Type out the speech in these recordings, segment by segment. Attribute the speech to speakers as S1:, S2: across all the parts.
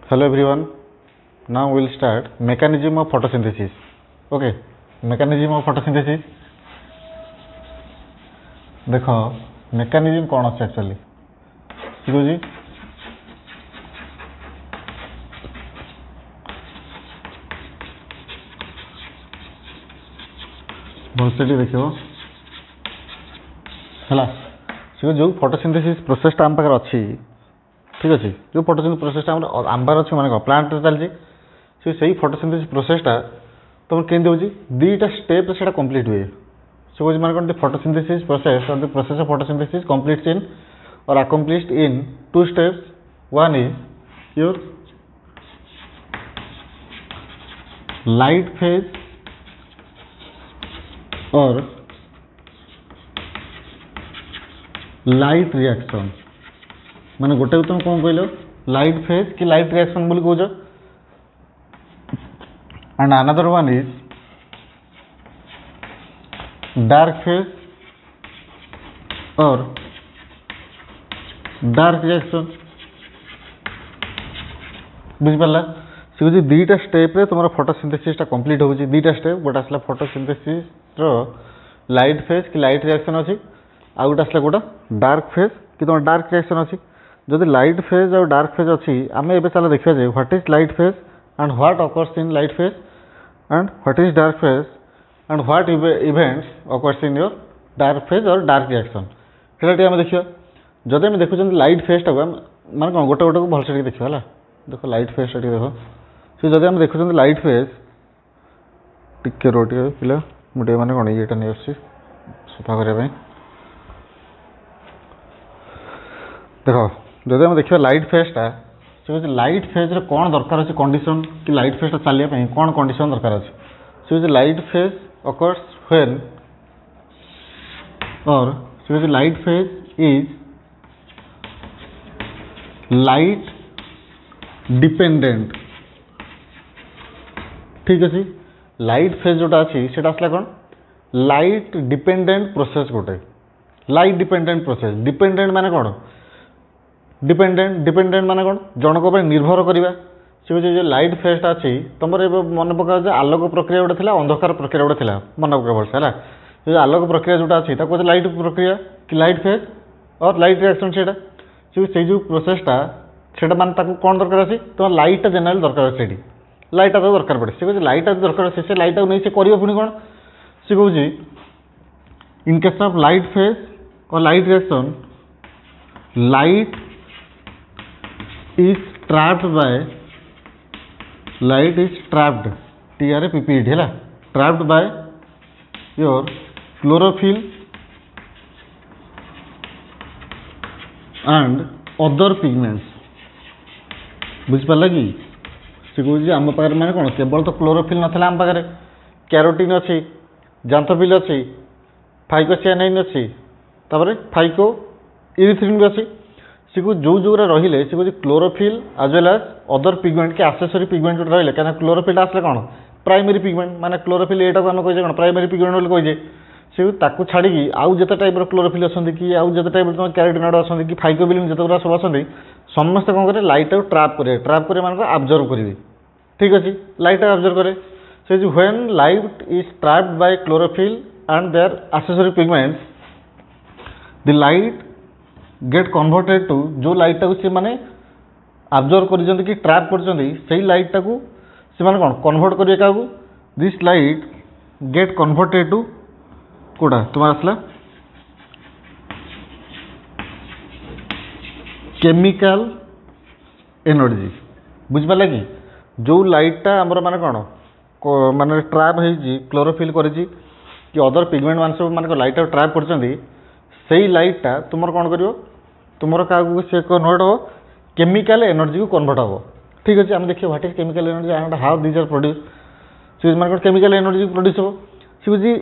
S1: Hello everyone. Now we will start mechanism of photosynthesis. Okay, mechanism of photosynthesis. देखो mechanism कौन है actually Shikhu जी भलसे देखो है शिखु जो photosynthesis प्रोसेसटा आम पाखे अच्छी ठीक अच्छे जो फोटोसिंथेसिस प्रोसेसटा आंबार अच्छे माने प्लांट चलती से फोटोसिंथेसिस प्रोसेसटा तुम केमती होची दीटा स्टेप से कंप्लीट हुए से कौन माने कौन photosynthesis process or the process of photosynthesis completes in or accomplished in two steps. One is your light phase और लाइट रिएक्शन माने गोटे तुम कौन कहल लाइट फेज कि लाइट रिएक्शन बोली कौच and another one is dark phase or dark reaction बुझिपारा सी दीटा स्टेप रे तुम फोटोसिंथेसिस कंप्लीट होची दीटा स्टेप गोटे आसला फोटोसिंथेसिस रो लाइट फेज कि लाइट रिएक्शन अच्छी आ गोटे आसला गोटा डार्क फेज कि तुम डार्क रिएक्शन अच्छी जदि light phase or dark phase अच्छी आम ए चल देखा जाए what is light phase and what occurs in light phase and what is dark phase and what events occurs in your dark phase or dark reaction से आम देखिए जदि आम देखुं लाइट फेजटा माने कौन गोटे गोटे को भलसे देखिए है देख लाइट फेजटा देख से जदि आम देखुं लाइट फेज टिके रो टे पिला मुझे मैंने कौन ये नहीं आस सफा करने देख जदि आम देखिए लाइट फेजटा से लाइट फेज रे कौन दरकार अच्छे कंडीशन कि लाइट फेजटा चलिए कौन कंडीशन दरकार अच्छे से लाइट फेज अकर्स व्हेन और से light phase is light dependent ठीक अच्छे लाइट फेज जोटा अच्छी से आसला कौन लाइट डिपेंडेंट प्रोसेस गोटे लाइट डिपेंडेंट प्रोसेस डिपेंडेंट माने कौन डिपेंडेंट माने कौन जनक निर्भर करवा से जो लाइट फेजटा अच्छी तुम मन पका आलोक प्रक्रिया गोटे अंधकार प्रक्रिया गोटे मन पका भलसे है जो आलोक प्रक्रिया जोटा अच्छी लाइट प्रक्रिया कि लाइट फेज और लाइट रिएक्शन से जो प्रोसेसटा से माने कौन दरकार अच्छी तुम लाइटा जेनेल दरकार अच्छे लाइटा तो दरकार पड़े से लाइटा दरकार अच्छे से लाइटा नहीं से कर पुणी कौन सी कौन in case of light phase और light reaction light is trapped by light is trapped TRAPPED है trapped by your chlorophyll and other pigments बुझिपारा कि सी कह आम पाखे मैंने कौन केवल तो क्लोरोफिल नाला आम पाखे कैरोटीन अच्छी जांथोफिल अच्छी फाइकोसियानाइन अच्छी तापर फाइको इरिथ्रिन भी अच्छी सी जो जोरा रही सी chlorophyll as well as other pigment के आसेसरी पिगमेंट जो रही क्या क्लोरोफिल आसला कौन प्राइमरी पिगमेंट माने क्लोरोफिल एटा को आम कहे कौन प्राइमरी पिगमेंट बोली कहे सी छाड़ी आउ जिते टाइप क्लोरोफिल अच्छा कि आउ जिते टाइप तुम कैरोटिनॉइड अच्छा कि फाइकोबिलिन जिते गुरा सब अच्छा समस्त कौन करें लाइट ट्राप करें मानक आब्जर्व करेंगे ठीक अच्छे लाइट आब्जर्व करे से when light is trapped by chlorophyll and their accessory pigments the light get converted to जो लाइटा को सी माने आब्जर्व कर कि ट्रैप कर लाइटा को सी माने कौन कन्वर्ट करेंगे क्या this light get converted to कोड़ा तुम आसला केमिकल एनर्जी बुझिपारा कि जो लाइटा आमर माने कौन माने ट्रैप हो क्लोरोफिल कर अदर पिगमेंट मान सब माने लाइटा ट्रैप कर लाइटा तुम कौन कर तुम क्या से कन्वर्ट हो केमिकल एनर्जी को कन्वर्ट हो ठीक अच्छे आम देखिए what is chemical energy and how these are produce से माने केमिकल एनर्जी प्रोड्यूस हो सी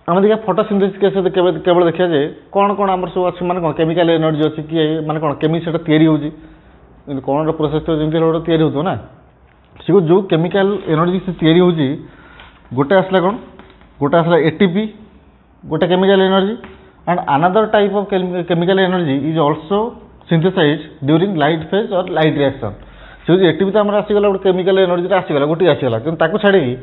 S1: आम देखिए फोटोसिंथेसिस केस केवल देखा जाए कौन कौन आम सब अच्छे माने कौन केमिकल एनर्जी अच्छी कि माने कौन केमी से या कौन प्रोसेस तो जमी गोटे या ना सी जो केमिकल एनर्जी से या गोटे आसला कौन गोटे आसला एटीपी गोटे chemical energy and another type of chemical energy is also synthesized during light phase or light reaction से हूँ एटीपी तो आम आसीगला गोटे केमिकल एनर्जी आसीगला गोटे आसीगला कि छाड़ी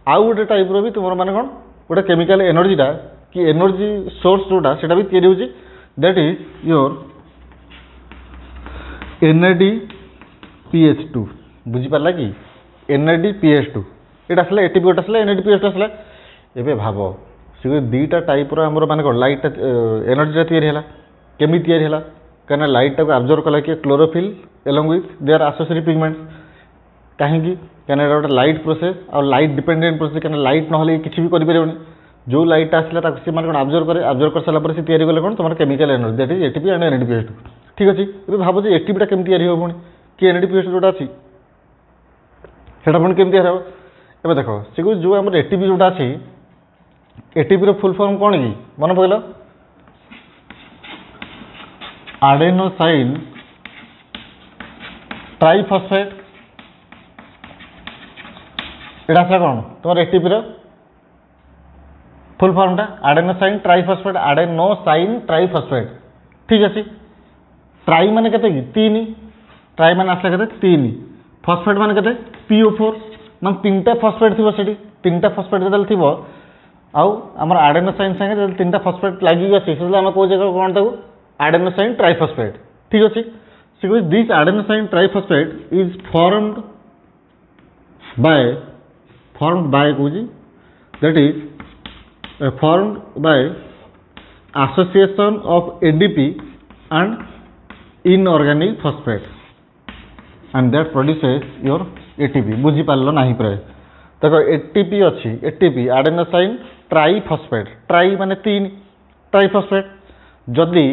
S1: आउ गोटे टाइप भी तुम मैंने कौन गोटे केमिकल एनर्जीटा कि एनर्जी सोर्स जोटा से भी तैयारी होची दैट इज योर NADPH2 बुझीपारा कि NADPH2 ये आसला एटीपी गोटे आसला NADPH2 आसला एबे भाव से दुईटा टाइप आमर माने कौन लाइट एनर्जीटा तैयारी है केमी तैयारी है कहीं लाइट को आब्जर्व कला कि chlorophyll along with their associated pigments कहीं कहना गोटे लाइट प्रोसेस और लाइट डिपेंडेंट प्रोसेस कहीं लाइट ना किसी भी करें जो लाइट आसला सी मैंने आब्जर्व कर सारापर से तैयारी कले कौन तुम chemical energy that is ATP and NADPH2 ठीक अच्छे ये भाव जो एटीपीटा केमी तैयारी हो पुणी कि NADPH2 जोटा अच्छी से केमी तैयारी हो ए देख से जो आम एटीपी जोटा अच्छी एटीपी फुल फॉर्म कौन कि मन पकड़ आडेनोसाइन ट्राइफॉस्फेट एटा आसला कौन तुम एटीपी फुल फॉर्मटा आडेनोसाइन ट्राइफॉस्फेट ठीक अच्छे ट्राई माने केते कि 3 ट्राई माने आसला केते 3 फॉस्फेट माने केते PO4 मान 3टा फॉस्फेट थिबो सेठी 3टा फॉस्फेट जदल थिबो आउ हमर आडेनोसाइन संगे जदल 3टा फॉस्फेट लागि अछि सेला हम को जगह कोन ताको adenosine triphosphate ठीक अछि so this adenosine triphosphate is formed by कोजी that is formed by association of ADP and inorganic phosphate and that produces your ATP बुझी पारलो नाही प्राय देखो ATP अछि ATP adenosine triphosphate ट्राई माने 3 ट्राइफॉस्फेट जदि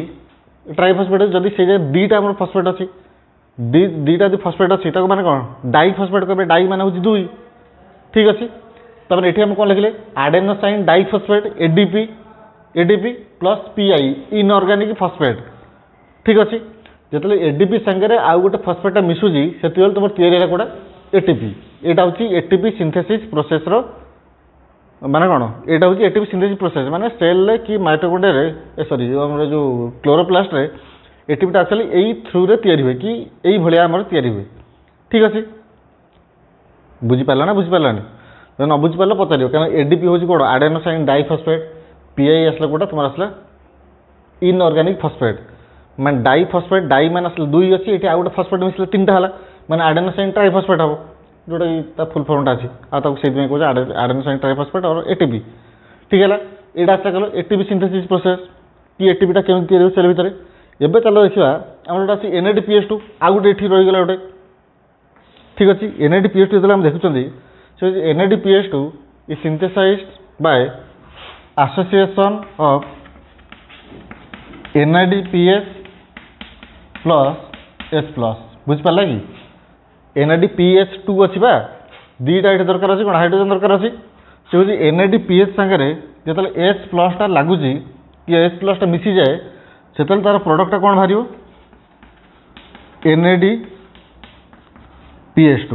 S1: ट्राइफॉस्फेट जदि से दुईटा आम फॉस्फेट अच्छी दुईटा जो फॉस्फेट अच्छी माने कौन डाइफॉस्फेट कहे डाई माने हूँ 2 ठीक अच्छे तब ये आम कौन लिखले adenosine diphosphate ADP plus PI inorganic phosphate ठीक अच्छे जो एडीपी सांगे आउ गोटे फॉस्फेट मिसुची से तुम तैयारी कौटा एटीपी यहाँ हूँ एटीपी सिंथेसिस प्रोसेस माने कौन यहाँ हूँ एटीपी सिंथेसिस प्रोसेस माने सेल कि माइटोकॉन्ड्रिया सॉरी जो क्लोरोप्लास्ट रे एटीपीटा एक्चुअली यही थ्रू रे तैयारी हुए कि यही भाया आमर तैयारी हुए ठीक अच्छे बुझीपारा ना बुझीपारानी न बुझीपार पचार क्या एडीपी हूँ कौन आडेनोसाइन डाइफॉस्फेट PI आसला कौटा तुम आसला इनऑर्गेनिक फॉस्फेट माने डाइफॉस्फेट डाई मान आसला 2 अच्छी ये आउ गोटे फॉस्फेट मिसले 3टा है माने आडेनोसाइन ट्राइफॉस्फेट हम जोटा फुल फॉर्मटा अच्छी से कौन आडेनोसाइन ट्राइफॉस्फेट और एटीपी ठीक है यहाँ आसला कल एटीपी सिंथेसिस प्रोसेस कि एटीपीटा केमी तैयारी सेल भितर एवं चलो देखा आम जो NADPH2 आउ गोटे ये रहीगला गोटे ठीक अच्छे NADPH2 जो देखुं NADPH2 is synthesized by association of NADPH plus S plus बुझीपारा कि NADPH2 अच्छी बा दुईटा ये दरकार अच्छी कौन हाइड्रोजन दरकार अच्छी से हूँ NADPH सांगे जो S प्लसटा लगुच कि S प्लसटा मिसी जाए से तार प्रोडक्टा कौन बाहर NADPH2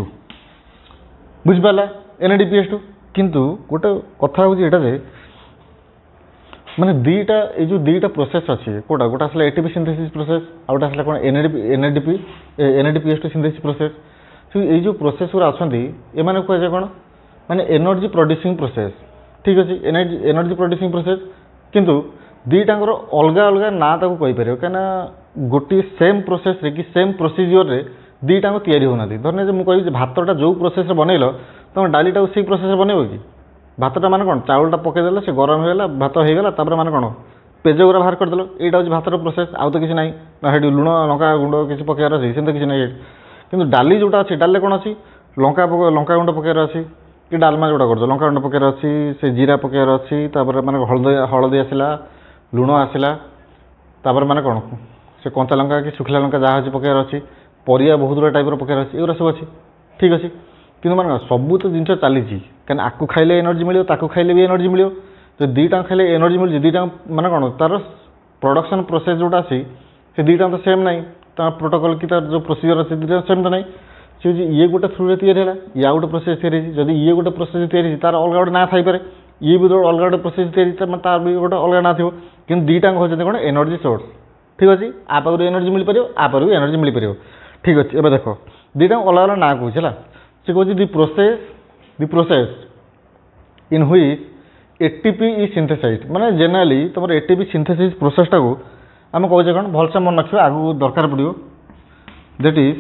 S1: बुझीपारा NADPH2 किंतु गोटे कथा हूँ ये माने दुईटा ये जो दुईटा प्रोसेस अच्छी कौटा गोटे आसला एटीपी सिंथेसिस प्रोसेस आ गोटे आसला कौन NADPH2 सिंथेसिस प्रोसेस तो ये जो प्रोसेस गुरा अच्छा ये कहुए कौन माने एनर्जी प्रोड्यूसिंग प्रोसेस ठीक अच्छे एनर्जी प्रोड्यूसिंग प्रोसेस किंतु दुईटांगर अलग अलग ना ताको कहीपर कहीं गोटे सेम प्रोसेस रे कि सेम प्रोसीजर रे दुईटांग तैयारी होना धरने मुझे कही भातटा जो प्रोसेस बनइल तुम डालीटा से प्रोसेस बनइब कि भातटा माने कौन चाउलटा पकईदेल से गरम होगा भात होगा माने कौन पेज गुरा बाहर करदेल यहाँ हूँ भातर प्रोसेस आउ तो किसी ना ना लुण लंका गुंड किसी पकेबार अच्छे से किसी ना कि डाली जोटा अच्छी डाली कौन अच्छी लंका गुंड पकेबार अच्छी कि डालमा जोटा कर लंका गुंड पकेबार अच्छी से जीरा पकेबार अच्छी माने हलदी आसला लुण आसला माने कौन से कंचा लंका कि सुखला लंका जहाँ अच्छी पकेबार अच्छी परिया बहुत गुड़ा टाइप पकेबार अच्छी एगुरा सब अच्छी ठीक अच्छे कि माने सबू तो जिन चली कहीं आपको खाइले एनर्जी मिले ताकू खाइले भी एनर्जी मिले तो दुईटा खाइले एनर्जी मिले दुईटा माने कौन तार प्रोडक्शन प्रोसेस जोटा अच्छी से दुईटा तो सेम ना तार प्रोटोकॉल कि तार जो प्रोसीजर अच्छे दुईटा सेम तो नहीं से ये गोटे थ्रू रे तैयारी है या गोटे प्रोसेस तैयारी जदि ये गोटे प्रोसेस तैयारी तार अलग गोटे ना थाई पारे ये भी अलग गोटे प्रोसेस तैयारी तार भी गोटे अलग ना थो कि दुईटा होती कौन एनर्जी सोर्स ठीक अच्छे आप एनर्जी मिल पार आप भी एनर्जी मिल पार ठीक अच्छे एवं देख दुईटा अलग अलग ना कौन से कौन दि प्रोसेस इन हुई एटीपी इज सिंथेसाइज माने जेनराली तुम एटीपी सिंथेसिस प्रोसेसटा को आम कहे कौन भलसे मन रखा आगू दरकार पड़ो दैट इज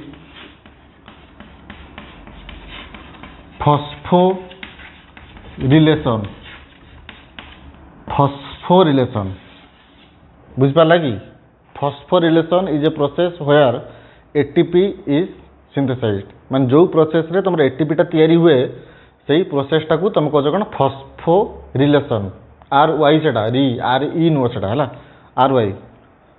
S1: फॉस्फोरिलेशन बुझिपारा कि phosphorylation is a process where ATP is synthesized माने जो प्रोसेस रे तुम एटीपीटा तैयारी हुए से प्रोसेसटा को तुम कह कौन फॉस्फोरिलेशन आर वाई से री आर ई नुह से आर वाई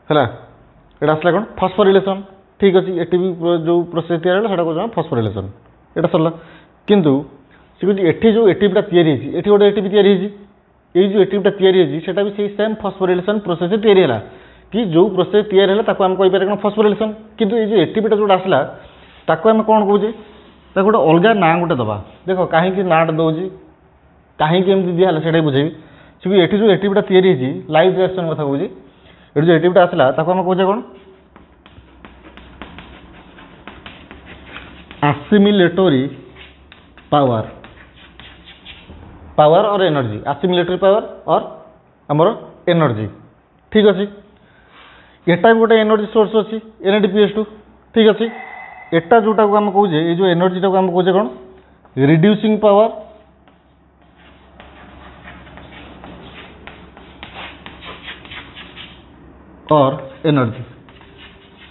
S1: है यहाँ आसला कौन फॉस्फोरिलेशन ठीक अच्छे एटीपी जो प्रोसेस तैयारी है कौन फॉस्फोरिलेशन यहाँ सरला किंतु सी कह एटी जो एटीपीटा तैयारी एटी गोटे एटीपी तैयारी ये जो एटीपीटा तैयारी भी से सेम फॉस्फोरिलेशन प्रोसेस तैयारी है कि जो प्रोसेस तैयारी है ताको हम कहीपर कौन फॉस्फोरिलेशन किंतु ये जो एटीपीटा जो आसला ताको हम कौन कहे गोटे अलग ना गोटे दबा देख कहीं नाटा दौर कहीं दिहला से बुझे सी एटी जो एटीपीटा तैयारी लाइव रिएक्शन कथा कहे ये जो एटीपीटा आसला ताको हम कहे कौन एसिमिलेटरी पावर और एनर्जी एसिमिलेटरी पावर और आमर एनर्जी ठीक अच्छे एटा भी गोटे एनर्जी सोर्स अच्छी NADPH2 ठीक अच्छे एटा जोटा को आम कहे ये जो एनर्जीटा को आम कहे कौन रिड्यूसिंग पावर और एनर्जी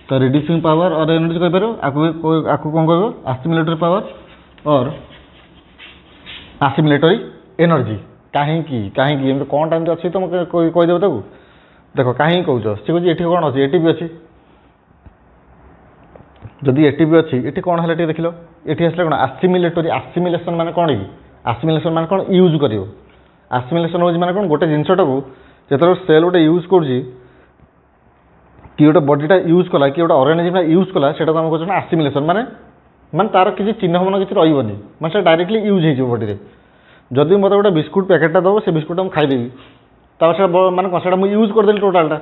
S1: तो रिड्यूसिंग पावर और एनर्जी कहीपर आपको कौन कह एसिमिलेटरी पावर और एसिमिलेटरी एनर्जी कहीं कौन टाइम अच्छी तुम कहीदेव ताको देख कहीं कौच सी कह ये कौन अच्छी एटीपी अच्छी जदि एटीपी अच्छी ये कौन है देख लो ये आसला कौन एसिमिलेटरी एसिमिलेशन माने कौन कि एसिमिलेशन माने कौन यूज कर एसिमिलेशन हो माने कौन गोटे जिनसटा को जो सेल गोटे यूज कर कि गोटे बडीटा यूज कला कि गोटे ऑर्गेनिज्म यूज कला से आम कह एसिमिलेशन माने माने तार किसी चिन्ह मन किसी रही माने डायरेक्टली यूज हो बडी जदि मतलब गोटे बिस्कुट पैकेटा दब से बिस्कुट मुझे खाईदेवी तापर से माने कौन मुझे यूज करदेली टोटालटा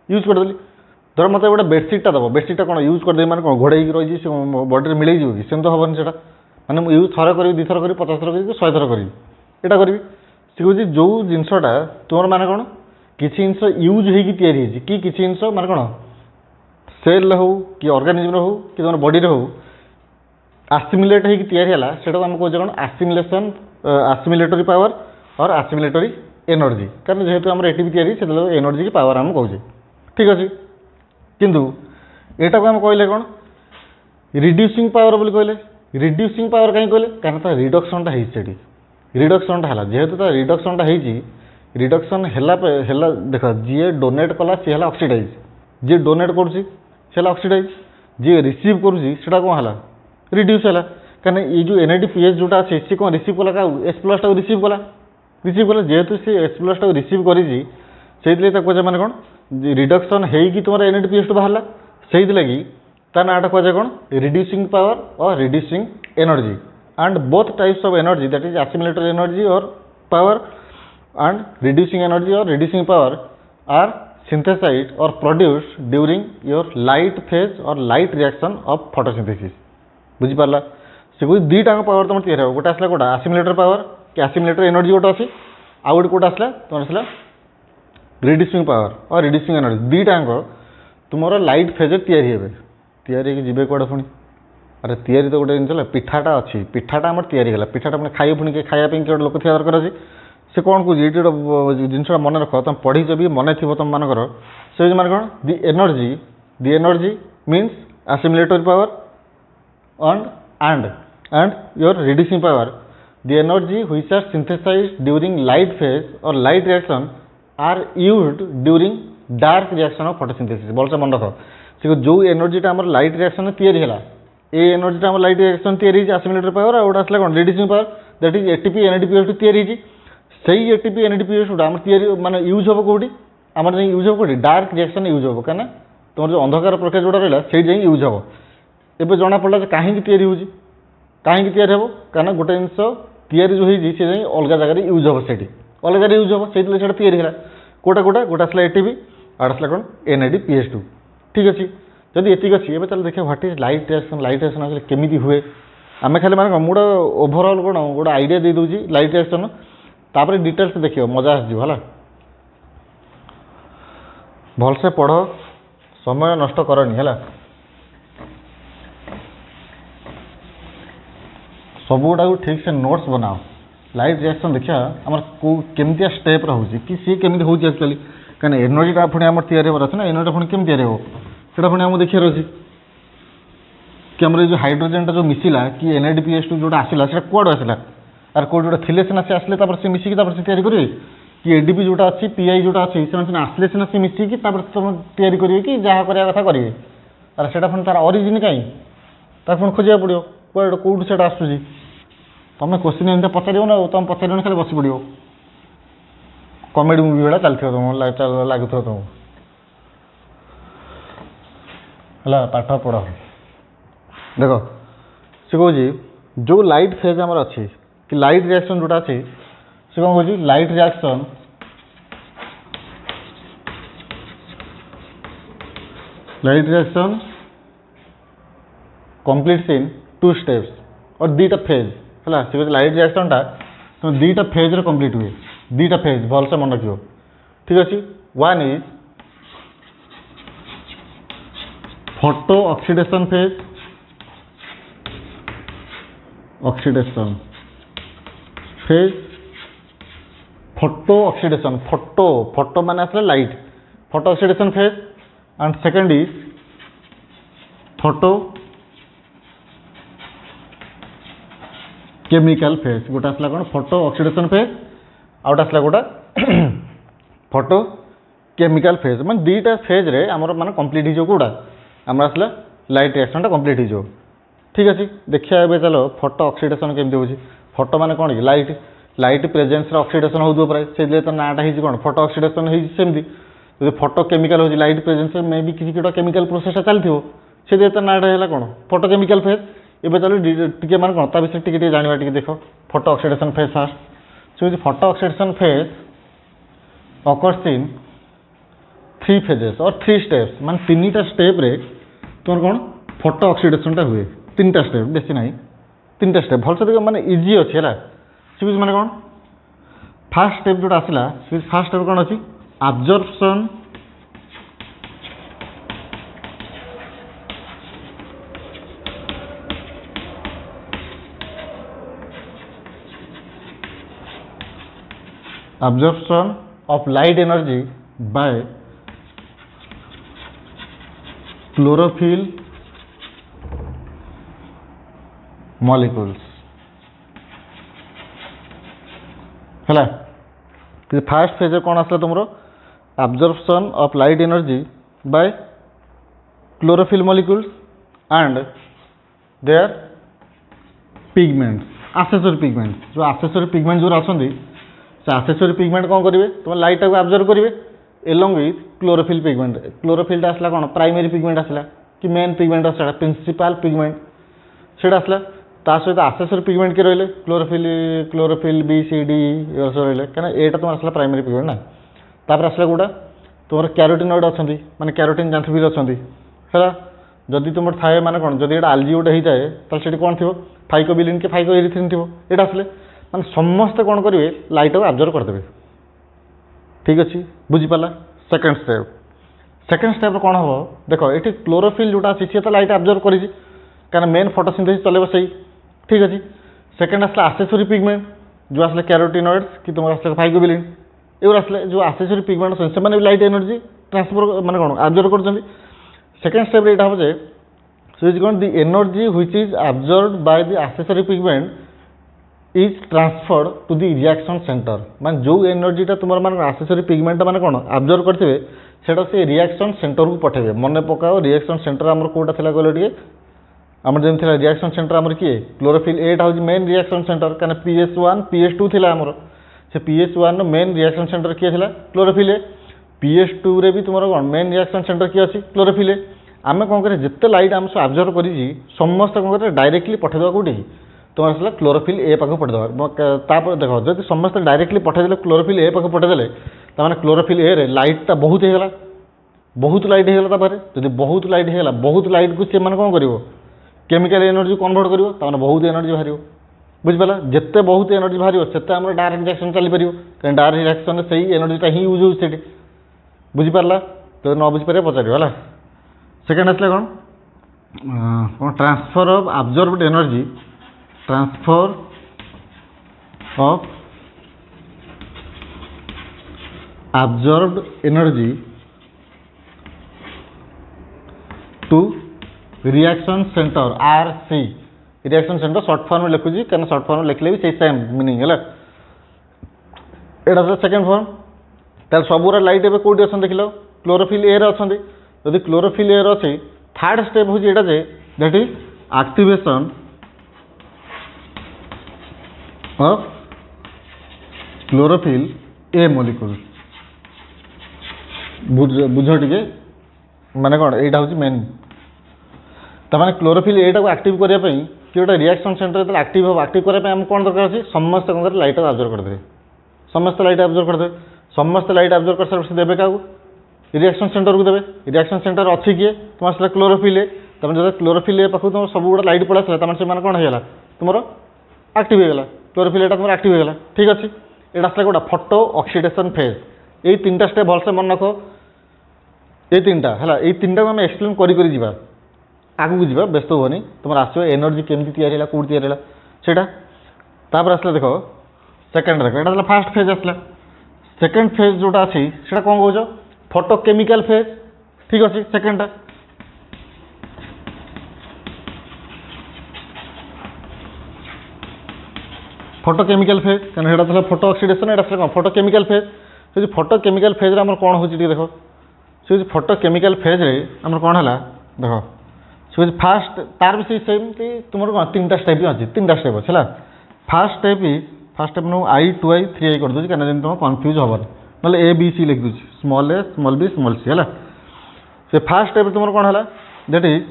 S1: यूज करदेली धर मत गोटे बेडसीटा दब बेडसीटा कौन यूज करदे माने कौन घोड़े रही बडी मिले कि सेम तो हेनी से मैंने मुझे यूज थर करी 2 थर करी 50 थर करी 100 थर करी यहाँ करी सी कह जो जिनसटा तुम माने कौन किसी जिनस यूज होगी तैयारी कि किसी जिनस माने कौन सेल हो कि ऑर्गेनिज्म हो कि तुम बडी हो एसिमिलेट होगी तैयारी है से आम कहे कौन एसिमिलेशन एसिमिलेटरी पावर और एसिमिलेटरी एनर्जी कारण जेहेतु आम एटीपी तैयारी से एनर्जी की पावर आम कहे ठीक अच्छे किंतु यहाँ को आम कहले कौन रिड्यूसिंग पावर बोली कहले रिड्यूसिंग पावर कहीं कहले कारण रिडक्शनटा होती रिडक्शनटा है जेहेतु रिडक्शनटा रिडक्शन है देख जी डोनेट कला सी है ऑक्सीडाइज जी डोनेट कर ऑक्सीडाइज जी रिसीव करा कौन है रिड्यूस है कहीं ये जो NADPH जोटा अच्छे सी कौन रिसीव कला H+ टाक रिसीव कला जेहेतु सी H+ टाक रिसीव कर माने कौन रिडक्शन होगी तुम NADPH बाहर से लगी तार नाटा कहे कौन रिड्यूसिंग पावर और reducing energy and both types of energy that is assimilatory energy और पावर एंड रिड्यूसिंग एनर्जी और reducing power are synthesized or produced during your light phase or light reaction of photosynthesis बुझीपारा से कोई दुईटा power तुम तैयार हो गोटे आसला कोटा एसिमिलेटर पावर कि एसिमिलेटर एनर्जी गोटे अच्छी आउ गोटे कोटा आसला तुम आसला रिड्यूसिंग पावर और रिड्यूसिंग एनर्जी दुईटा तुम लाइट फेज तैयारी जीवे कौड़े पुणी अरे तैयारी तो गोटे जिन पिठाटा अच्छी पिठाटा आम तैयारी पिठाटा पुणी खाई पुणी खायापी किए लोक थी दरकार अच्छे से कौन कह जिनसा मन रख तुम पढ़ीच भी मन थी तुम मानकर से माने कौन the energy means assimilatory power and your reducing power the energy which are synthesized during light phase or light reaction are used during dark reaction of photosynthesis बोल से मन रख से जो एनर्जी टा लाइट रिएक्शन तैयारी है ये एनर्जी टा लाइट रिएक्शन तैयारी एसिमिलेटरी पावर और गोटे आसला कौन reducing power that is ATP NADPH2 तैयारी सही एटीपी NADPH2 आम तैयारी माने यूज हम कौटी आम यूज हम कौटी डार्क रिएक्शन यूज हम कहीं तुम जो अंधकार प्रक्रिया जोटा रहा से यूज हम एवं जना पड़ा कहीं तैयारी हो कहीं तैयारी हे कहीं गोटे जिनस तैयारी जो होती अलग जगह यूज हम से अलग जगह यूज हम से तैयारी है कोटा कोटा गोटे आसला एटीपी आड़ आसला कौन NADPH2 ठीक अच्छे जदि एतिक अच्छी एवं चल देखिए what is light reaction actually केमी हुए आम खाली मैंने मुझे ओभरअल कौन गोटे आइडिया दे दूसरी लाइट रिएक्शन तापर डिटेल्स देखिए मजा आसो है भलसे पढ़ समय नष्ट करनी है सब गुड़ा ठीक से नोट्स बनाओ लाइट रिएक्शन देखिए आम केमती स्टेप रोचे कि सी केमी हो एक्चुअली कहीं एनर्जीटा पुणी आम तैयारी अच्छे ना एनर्जी पुणी केमी तैयारी हो सीटा पुणी आमको देखिए अच्छे कि आम जो हाइड्रोजेनटा जो मिसिला कि NADPH2 जो आसला से कौड़ आसला आर कौट जो थे सीना सी आसले से मिसिकी तैयारी करेंगे कि ADP जोटा अच्छी PI जोटा अच्छी से आसले सीना सी मिसिकी तुम तैयारी करेंगे कि जहाँ करवा कथा करेंगे तार से पुणी तार ऑरिजिन कहीं तार पुणी खोजा पड़ो कौट कौट से आसूँ तुम क्वेश्चन एमती पचार ना तुम पचार खाली बस पड़ो कमेडी मुवी भाया चलती तुम लगुव तुमको है पाठ पढ़ देख से कौन जो लाइट फेज आमर अच्छी कि लाइट रिएक्शन जोटा अच्छी से कौन कौन लाइट रिएक्शन कंप्लीट्स इन 2 स्टेप्स और 2टा फेज है से लाइट रिएक्शन टा तुम 2टा फेज रे कंप्लीट हुए 2टा फेज भलसे मन रखियो ठीक अच्छे one is photo oxidation phase photo माने आसला light photo oxidation phase and second is photo chemical phase गोटे आसला कौन फोटो ऑक्सीडेशन फेज आउट आसला गोटा फोटो केमिकल फेज मैं 2टा फेज रे आमर माने कंप्लीट हो गोटा आमर आसला लाइट रिएक्शन टा कंप्लीट हो ठीक अच्छे देखिए ए चलो फोटो ऑक्सीडेशन केमती हो फोटो माने कौन कि लाइट प्रेजेंस ऑक्सीडेशन हो प्राय से तो नाटा हो कौन फोटो ऑक्सीडेशन होमती जो फोटो केमिकल हो लाइट प्रेजेंस मे भी किसी गोटे केमिकल प्रोसेसटा चलती से तो नाटा है कौन फोटो केमिकल फेज ए चलो टी माने कौन ता विषय टी जाना टी देख फोटो ऑक्सीडेशन फेज फास्ट से photo oxidation phase occurs in 3 phases और 3 स्टेप्स मान 3टा स्टेप रे तुम कौन फोटो ऑक्सीडेशन हुए 3टा स्टेप बेसी ना 3टा स्टेप भलसे देख माने इजी अच्छे है सी माने कौन फास्ट स्टेप जो आसला फास्ट स्टेप कौन अच्छी absorption of light energy by chlorophyll molecules है फास्ट फेज कौन आसला तुम absorption of light energy by chlorophyll molecules and their pigments accessory pigments जो accessory pigment जो आसंदी से accessory pigment कौन करेंगे तुम लाइट को absorb करेंगे along with chlorophyll pigment chlorophyll आसला कौन प्राइमरी पिगमेंट आसला कि मेन पिगमेंट आसला प्रिंसिपल पिगमेंट से आसला ता सहित accessory पिगमेंट के रही क्लोरोफिल B C D रही कहीं यहाँ तुम आसला प्राइमरी पिगमेंट ना तापर आसला गोटा तुम कैरोटिनॉइड अच्छा माने कैरोटिन जानथी अच्छा है जदि तुम थाए माने कौन जदि यहाँ आलजी गोटे होता है तो कौन थी फाइकोबिलिन के फाइकोएरिथ्रिन थी यहाँ आसले माने समस्ते कौन करेंगे लाइट को एब्जॉर्ब करदे ठीक अच्छे बुझीपारा सेकेंड स्टेप कौन हम देख ये क्लोरोफिल जोटा अच्छी सी तो लाइट एब्जॉर्ब कर कहीं मेन फोटोसिंथेसिस चलेब सही ठीक अच्छे सेकेंड आसला एक्सेसरी पिगमेंट जो आसले कैरोटिनॉइड्स कि तुम आसले फाइकोबिलिन एवर आसले जो एक्सेसरी पिगमेंट से लाइट एनर्जी ट्रांसफर माने कौन एब्जॉर्ब कर सेकेंड स्टेप ये हम सो इज कौन the energy which is absorb by the accessory pigment is transferred to the reaction centre मान जो एनर्जीटा तुम मान एक्सेसरी पिगमेंट मैंने कौन एब्जॉर्ब करते से रिएक्शन सेंटर को पठेबे मन पकाओ रिएक्शन सेंटर आमर कोटा थिला कहले टिके आमर जेम थिला रिएक्शन सेंटर आमर किए क्लोरोफिल एटा हूँ मेन रिएक्शन सेंटर कहीं PS1 PS2 थिला आमर से PS1 मेन रिएक्शन सेंटर किए थिला क्लोरोफिल PS2 रे भी तुम कौन मेन रिएक्शन सेंटर किए अच्छी क्लोरोफिल आम कौन करें जिते लाइट आम सब एब्जॉर्ब कर समस्त कौन करें डायरेक्टली पठेदेवा कौटी तुम आसला क्लोरोफिल ए पाख पठेदेवा देख जब समस्त डायरेक्टली पठेदेले क्लोरोफिल ए पाख पठेदेले क्लोरोफिल ए रे लाइटा बहुत होगा बहुत लाइट होगा तापर जब बहुत लाइट होगा बहुत लाइट को सी मैंने कौन कर केमिकल एनर्जी कन्वर्ट कर बहुत एनर्जी बाहर बुझिपारा जिते बहुत एनर्जी बाहर से डायरेक्ट रिएक्शन चली पार कहीं डायरेक्ट रिएक्शन से एनर्जीटा ही यूज हो बुझिपारा तो न बुझिपारे पचार है सेकेंड आसला कौन कौन transfer of absorbed energy transfer of absorbed energy to reaction centre RC reaction centre short form में लिखुची क्या शॉर्ट फॉर्म में लिखले भी सेम मीनिंग है एटा सेकेंड फॉर्म ताल सबूरा लाइट एवं कौटी अच्छा देख लो क्लोरोफिल ए अच्छा जदि क्लोरोफिल ए अच्छी थर्ड स्टेप हूँ यहाँ जे that is activation of chlorophyll a molecule बुझ टे माने कौन यहाँ हूँ मेन तमाने क्लोरोफिल एटा को एक्टिव करने कि गोटे रिएक्शन सेंटर जो एक्टिव हम एक्टिव करने आम कौन दरकार अच्छे समस्त कौन कर लाइट अब्जर्व करदे समस्त लाइट अब्जर्व करदे समस्त लाइट अब्जर्व कर सारे देवे क्या रिएक्शन सेंटर को देवे रिएक्शन सेंटर अच्छी किए तुम आसला क्लोरोफिल ए तुम जो क्लोरोफिल ए पाखु तुम सब गुड़ा लाइट पड़ा आसला से कौन होगा तुम एक्टिव होगा क्लोरोफिल एटा तुम एक्टिव होगा ठीक अच्छे ये आसला गोटा फोटो ऑक्सीडेशन फेज ये तीन स्टेप भलसे मन रख ये तीन टा है ये तीन टाक आम एक्सप्लेन कर आगू जी व्यस्त होनी तुम आसो एनर्जी केमती या कौट या तापर आसला देख सेकेंड देख यहाँ फास्ट फेज आसला सेकेंड फेज जोटा अच्छी से कौन कौच फोटोकेमिकल फेज ठीक अच्छे सेकेंडटा फोटोकेमिकल फेज क्या फोटो ऑक्सीडेशन यहाँ कौन फोटोकेमिकल फेज से फोटोकेमिकल फेज आम कौन हो देख से फोटोकेमिकल फेज आम कौन है देख से फास्ट तार भी सेमती तुम कौन तीन स्टेप अच्छी तीन स्टेप अच्छे है फास्ट स्टेप नु आई टू आई थ्री आई कर दूसरी कहीं तुम कन्फ्यूज हेन ना ए बी सी लिख दूसरी small A small B small C है से फास्ट स्टेप तुम कौन है that is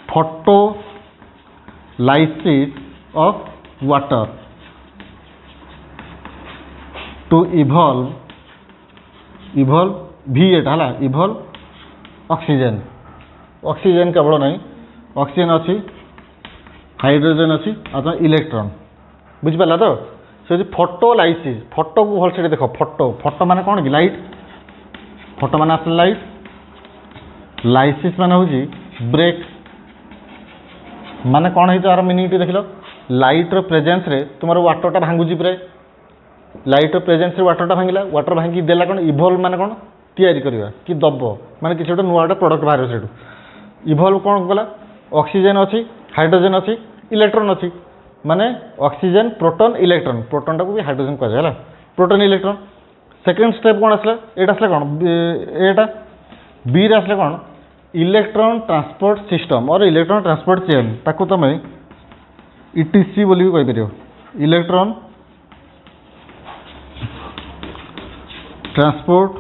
S1: photolysis of water to evolve भी एटा है इवॉल्व ऑक्सीजन ऑक्सीजन केवल नहीं ऑक्सीजन अच्छी हाइड्रोजन अच्छी आ इलेक्ट्रॉन बुझिपारा तो से फोटो लाइसिस फोटो को भल से देख फोटो फोटो माने कौन कि लाइट फोटो माने आस लाइट लाइसिस माने हूँ ब्रेक माने कौन है तार मीनिंग देख लो लाइट प्रेजेंस रे तुम वाटरटा भांगुची प्राय लाइट प्रेजेंस रे वाटरटा भांगिला वाटर भांगी देला कौन इवॉल्व माने कौन तैयारी करवा कि दब माने किसी गोटे नुआ प्रोडक्ट बाहर से इवॉल्व कौन कला ऑक्सीजन अच्छी हाइड्रोजन अच्छी इलेक्ट्रॉन अच्छी माने ऑक्सीजन प्रोटॉन इलेक्ट्रॉन प्रोटॉन टाक भी हाइड्रोजन कह प्रोटॉन इलेक्ट्रॉन सेकेंड स्टेप कौन आसला ये आसला कौन एटा बी रे आसला कौन इलेक्ट्रॉन ट्रांसपोर्ट सिस्टम और इलेक्ट्रॉन ट्रांसपोर्ट चेन ताको तुम इटीसी बोली भी कहीपर electron transport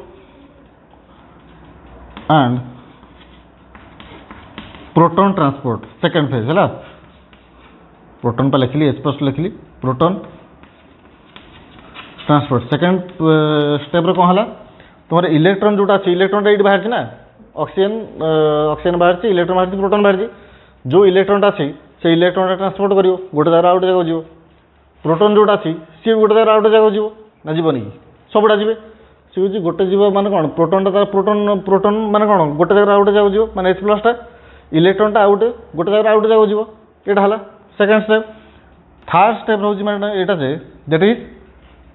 S1: and proton transport second phase है प्रोटॉन पर लिखली स्पष्ट लिखली प्रोटॉन ट्रांसपोर्ट सेकेंड स्टेप कौन है तुम इलेक्ट्रॉन जोटा अच्छी इलेक्ट्रॉन ये बाहर ना ऑक्सीजन ऑक्सीजन बाहर इलेक्ट्रॉन बाहर प्रोटॉन बाहर जो इलेक्ट्रॉनटा अच्छी से इलेक्ट्रॉन ट्रांसपोर्ट कर गोटे जगह आउ जगह जीव प्रोटॉन जोटा अच्छी सी गोटे जगह आउ जगह जीव ना जीवन कि सबुटा जी सी हूँ गोटे जीव माने कौन प्रोटॉनटा प्रोटॉन प्रोटॉन माने कौन गोटे जगह आउ जगह जीव माने H+ टा इलेक्ट्रॉनटा आउट गोटे जगह आउट जगह जीव यहाँ है सेकेंड स्टेप थर्ड स्टेप रोज मैंने यहाँ जे that is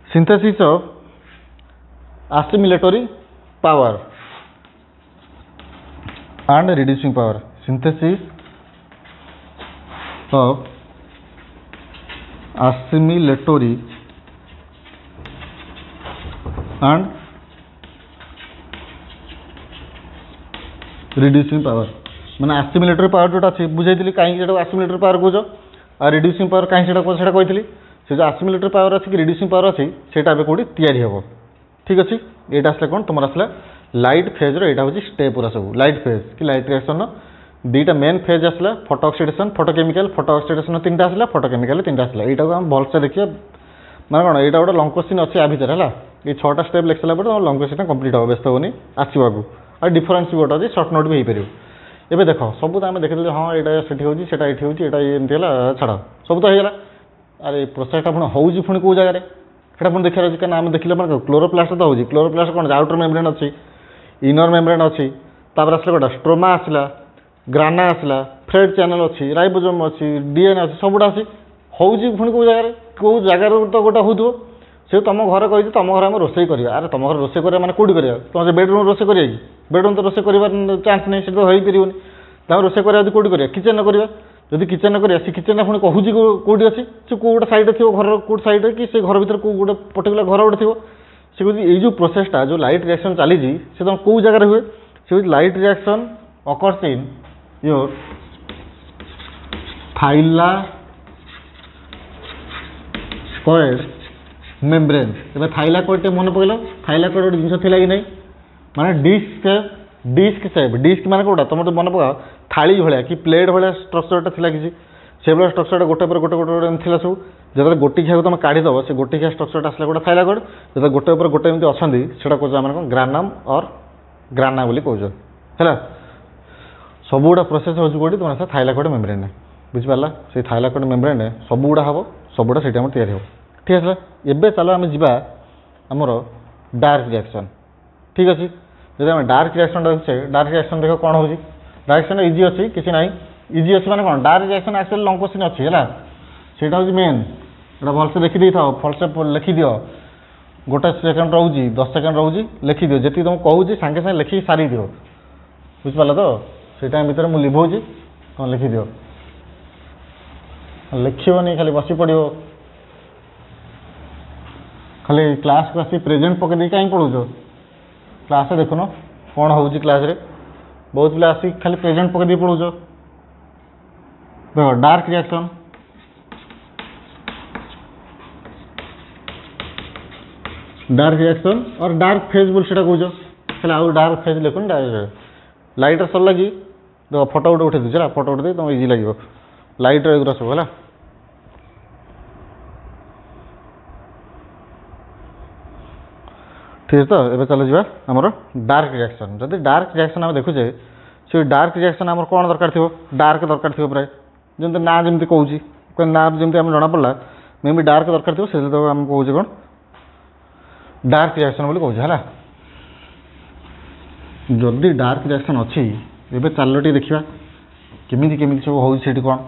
S1: synthesis of assimilatory power and reducing power synthesis of assimilatory and reducing power मैंने assimilatory power जोटा अच्छी बुझाई कहीं assimilatory power कौच और reducing power कहीं कही से जो assimilatory power अच्छी कि reducing power अच्छी से कौटी तैयारी हम ठीक अच्छे ये आसला कौन तुम आसला लाइट फेज रहा हूँ स्टेप पूरा सब लाइट फेज कि लाइट रिएक्शन दुईटा मेन फेज आसला फोटो ऑक्सीडेशन फोटो ऑक्सीडेशन तीन आसला फोटोकेमिकल तीन आसला यहाँ को हम भलसे देखिए माने कौन यहाँ गोटे लंग क्वेश्चन अच्छे आ भितर है ये 6टा स्टेप लिखि सारा तुम लंग क्वेश्चन कंप्लीट हो व्यस्त होनी आसवा आ डिफरेन्स भी गोटे अच्छे सर्ट नोट भी हो पार एवं देख सब तो आम देखते हाँ यहाँ से होती है एमती है छाड़ सब तो होगा अरे प्रोसेसटा पुणी होगी पुणी कौ जगह सेटा पुणी देखा कहीं आम देखिले क्लोरोप्लास्ट तो होगी क्लोरोप्लास्ट कौन आउटर मेम्ब्रेन अच्छी इनर मेम्ब्रेन अच्छी तापर आसला गोटा स्ट्रोमा आसला ग्राना आसला फ्रेड चैनल अच्छी राइबोसोम अच्छी डीएनए अच्छी सबुटा अच्छी होगी पुणी कौ जगार तो गोटे हो से तुम घर कही तुम घर आम रोसे करा अरे तुम घर रोसे करा मैंने कौटी करा तुम बेडरूम रोसे करा कि बेडरूम तो रोसे कर चान्स नहीं से तो हो पारनि तुम रोसे करा कौटी करा किचेन करा जब किचेन करा सी किचेन पुणी कहूँ कौटी अच्छी से कौ गोटे सैड थी घर कौट सैड कि से घर भर कौ गोटे पर्टिकुलर घर गोटे थी से कहते ये जो प्रोसेसटा जो लाइट रिएक्शन चली से तुम कौ जगह हुए से light reaction occurs in your thylakoid membrane A thylakoid मन पकड़ थाइलाकॉइड गोटे जिन थी कि नहीं माने डिस्क सेप माने कौटा तुम तो मन पकाओ थाली भाया कि प्लेट भाया स्ट्रक्चरटा थी कि से भाया स्ट्रक्चरटा गोटे पर गोटे गोटे थी सब जो गोटिखिया को तुम काढ़ीदेव से गोटिखिया स्ट्रक्चरटा आसला गोटे थाइलाकॉइड जो गोटे पर गोटे एमती अच्छा से कौन ग्रानम और ग्राना बोली कौन है सब गुड़ा प्रोसेस हो तुम थाइलाकॉइड मेम्ब्रेन बुझिपारा से थाइलाकॉइड मेम्ब्रेन सब गुड़ा हम सब गुड़ा से तैयारी हो ठीक है एबे चलो आम जा आमर डार्क रिएक्शन ठीक अच्छे जब आम डार्क रिएक्शन देखुचे डार्क रिएक्शन देख कौन हो डार्क रिएक्शन इजी अच्छी किसी ना इजी अच्छी मैंने कौन dark reaction actually long question अच्छी है सेटा हूँ मेन एटा भलसे देखी था भलसे लिखिद गोटे सेकेंड रोचे 10 सेकेंड रोचे लिखिद जी तुम कहूँ सागे सागे लिखिक सारी दिव बुझिपारा तो से टाइम भितर मुझे लिभौची तुम लिखिद लिखनी खाली बसी पड़ो खाली क्लास को आसी प्रेजेंट पकड़ कहीं पढ़ो क्लास देखुन कौन हो क्लास रे बहुत पिला आसी खाली प्रेजेंट पकड़ पढ़ो देख डार्क रिएक्शन और डार्क फेज बोल से कौच खाली आउ डार्क फेज लिखुन लाइट सर लगी देख फोटो गोटे उठे दूसरा फोटो उठे तुम इजी लगे लाइट एगुरा सब है ठीक है तो ये चलो जी आमर डार्क रिएक्शन जदि डार्क रिएक्शन आम देखुचे से डार्क रिएक्शन आम कौन दरकार थो डार्क दरकार थो प्राय जमी ना जमी कौच ना जमी आम जना पड़ा मे भी डार्क दरकार थो से आम कौचे कौन डार्क रिएक्शन बोली कौच है जदि डार्क रिएक्शन अच्छी एबे चलो टी देखा केमी केमी सब हो कौन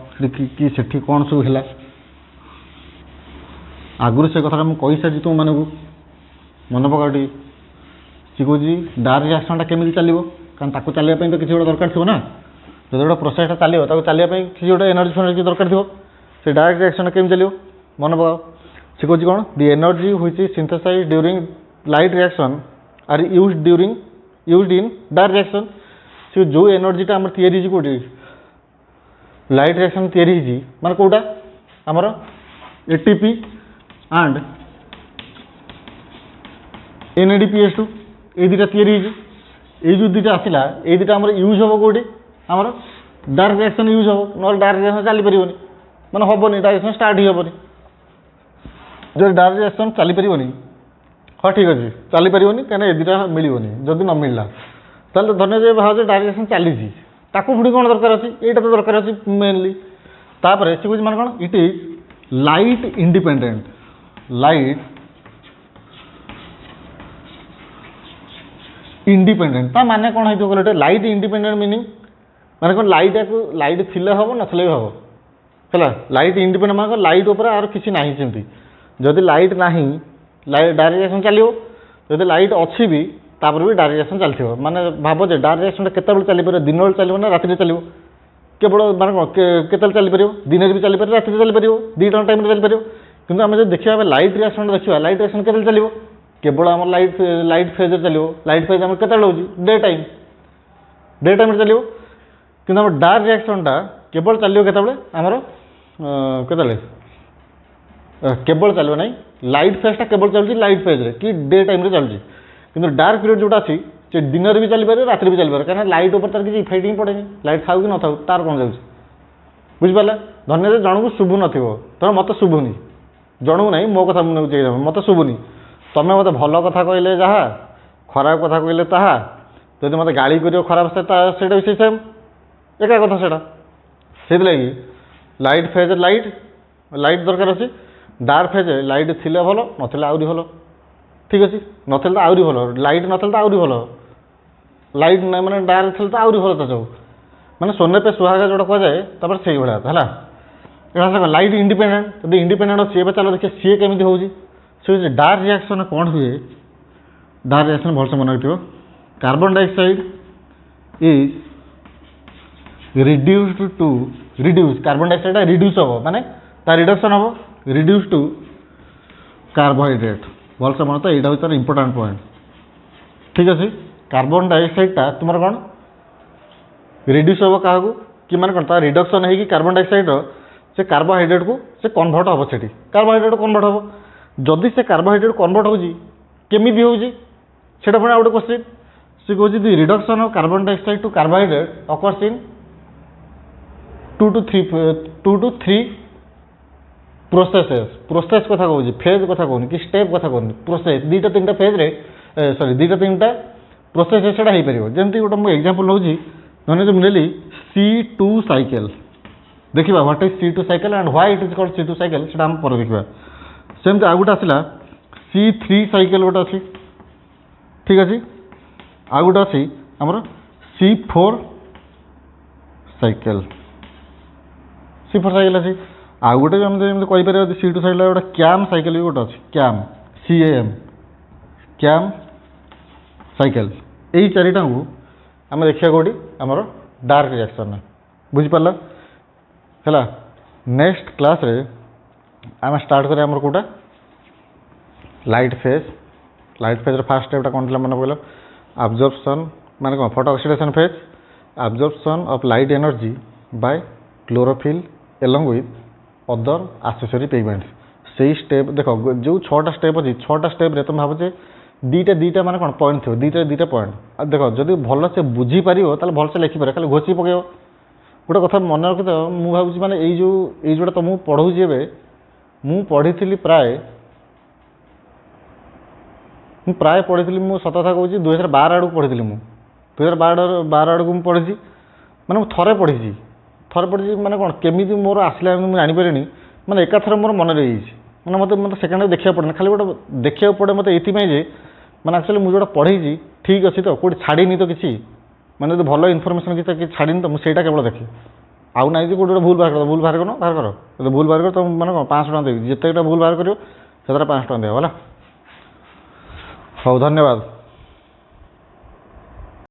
S1: कि सेठी कौन सब है आगुरी से कथा मुझे कही सारी तुम मानक मन पकाटी सी कौच डार्क रिएक्शनटा केमी चलो कारण चलने तो किसी गोटे दरकार थो ना जो गोटे प्रोसेसटा चलो चलने किसी गोटे एनर्जी फेनर्जी दरकार थो से डार्क रिएक्शन केमी चलो मन पकाओ सी कौच कौन the energy which is synthesized during light reaction are used in dark reaction से जो एनर्जीटा आम तैयारी कौटी लाइट रिएक्शन तैयारी माने कौटा आमर एटीपी एंड NADPH2 ये दुटा तैयारी ये जो दुटा आसला ये दुटा आम यूज हम कौटी आमर डार्क रिएक्शन यूज हम ना डार्क रिएक्शन चली पार मैंने हेनी डार्क रिएक्शन स्टार्ट ही हेनी जो डार्क रिएक्शन चली पार हाँ ठीक अच्छे चली पार कहीं ये दुटा मिलनी जदि न मिलला ताल धन्य भाव डार्क रिएक्शन चली पुणी कौन दरकार अच्छी यहाँ तो दरकार अच्छी मेनली तापर से कौन कौन इट इज लाइट इंडिपेंडेंट माने कौन है लाइट इंडिपेंडेंट मीनिंग माने कौन लाइट थिले हम ना भी हम है लाइट इंडिपेंडेंट मान लाइट उपर आर किसी ना सेमती जदि लाइट ना लाइट डार्क रिएक्शन चलो जदि लाइट अच्छी भी तापर भी डार्क रिएक्शन चलती माने भाव जे डार्क रिएक्शन केत चली पार दिन बेले चलो ना राति चलो केवल माने कौन केत चली पार दिन भी चली पार राति चली पार दुईटा टाइम चली पार किंतु आम जो देखा लाइट रिएक्शन देखा लाइट रिएक्शन केत चलो केवल आम लाइट फेज चलो लाइट फेज आम केत डे टाइम चलो कि डार्क रिएक्शनटा केवल चलो केतबले आमर केतबले केवल चलो ना लाइट फेजटा केवल चलती लाइट फेज कि डे टाइम चलती किंतु डार्क पीरियड जोटा अच्छी से दिन भी चली पारे रात भी चली पारे कहीं लाइट ऊपर तार किसी इफेक्ट ही पड़े लाइट थाऊ कि न थाऊ तार कौन जाऊँगी बुझिपारा धन्य जन को शुभु न तो मत शुभुनी जन को ना मो कथा मुझे मत शुभुनी तुम मत भल कथा कहले जहाँ खराब कथा कहले ताहा जब मत गाड़ी कर खराब से भी से सेम एका कथा से लगी लाइट फेज लाइट दरकार अच्छे डार्क फेज लाइट थी भल ना आहरी भल ठीक अच्छे ना तो आहरी भल लाइट ना तो आहरी भल लाइट मैंने डार्क थी तो आहरी भल तो सब मैंने सोने पे सुहागा जोटा कहुए तब से भाया है लाइट इंडिपेंडेंट जब इंडिपेंडेंट अच्छी ए चलो देखिए सी केमी हो डार्क रिएक्शन कौन हुए डार्क रिएक्शन भलसे मन रखियो carbon dioxide is reduced to reduce carbon dioxide reduce हम माने ता रिडक्शन हम रिड्यूस टू कार्बोहाइड्रेट भलसे मन तो यहाँ हूँ इंपोर्टाट पॉइंट ठीक अच्छे कार्बन डाइऑक्साइडटा तुम कौन रिड्यूस हम क्या कि मैंने कौन रिडक्शन है कि कार्बन डाइऑक्साइड से कार्बोहाइड्रेट को से कन्वर्ट हम से कार्बोहाइड्रेट कन्वर्ट हम जदि से कार्बोहाइड्रेट कन्वर्ट होमी होटा पुणी आउट क्वेश्चन सी कह the reduction of carbon dioxide to carbohydrate occurs in 2 to 3 process कथा कहूँ फेज कथा कहूँ कि स्टेप कथा कहूँ प्रोसेस 2टा 3टा फेज रे सॉरी 2टा 3टा प्रोसेस से हो पार जमी गोटे मुझे एग्जांपल हूँ मैंने जो मुझे C2 साइकेल देखा what is C2 cycle and why it is called C2 cycle से आम पर देखा सेमती आउ गोटे आसला C3 साइकेल गोटे अच्छी ठीक अच्छे आउ गोटे अच्छी आमर C4 साइकेल अच्छी आउ गोटे जमी कहीपर C2 साइकेल गोटे कैम साइकेल भी गोटे अच्छी कैम कैम साइकेल यही चारिटा को आम देखा कौटी आमर डार्क रिएक्शन बुझीपार है नेक्स्ट क्लास रे आम स्टार्ट करें आमर कौटा लाइट फेज फास्ट स्टेपटा कौन था मन पड़े अब्जॉर्प्शन माने कौन photo oxidation phase absorption of light energy by chlorophyll along with other accessory pigments से स्टेप देख जो 6टा स्टेप अच्छी 6टा स्टेप तुम भावुचे दीटा माने कौन पॉइंट थो दीटा पॉइंट देख जब भल से बुझीपार भलसे लिखिपार खाली घोषी पक गोटे कथा मन रखी तो मुझे भावी मैंने जोटा तुमको पढ़ाऊँगी एवं पढ़ी प्राय पढ़ी मुझे सत कथा कहूँ 2012 आड़ पढ़ी 2012 आड़ को पढ़ी मैंने थे पढ़ी मैंने कौन केमी मोर आसला मुझे जानीपारे मैंने एकाथर मोर मन रही मैंने मतलब सेकेंड देखा पड़े खाली गोटे देखा पड़े मतलब ये मैंने एक्चुअली मुझे जो पढ़ी ठीक अच्छी तो कौट छाड़ी तो किसी मैंने जो भल इनफर्मेशन किसी छाड़ी तो मुझे केवल देखे आउ ना कि कौटे भूल बाहर कर भूल बाहर कर तुम मैंने 500 टଙ୍କା देवी जिते भूल बाहर कर 500 टଙ୍କା देव है। हाँ धन्यवाद।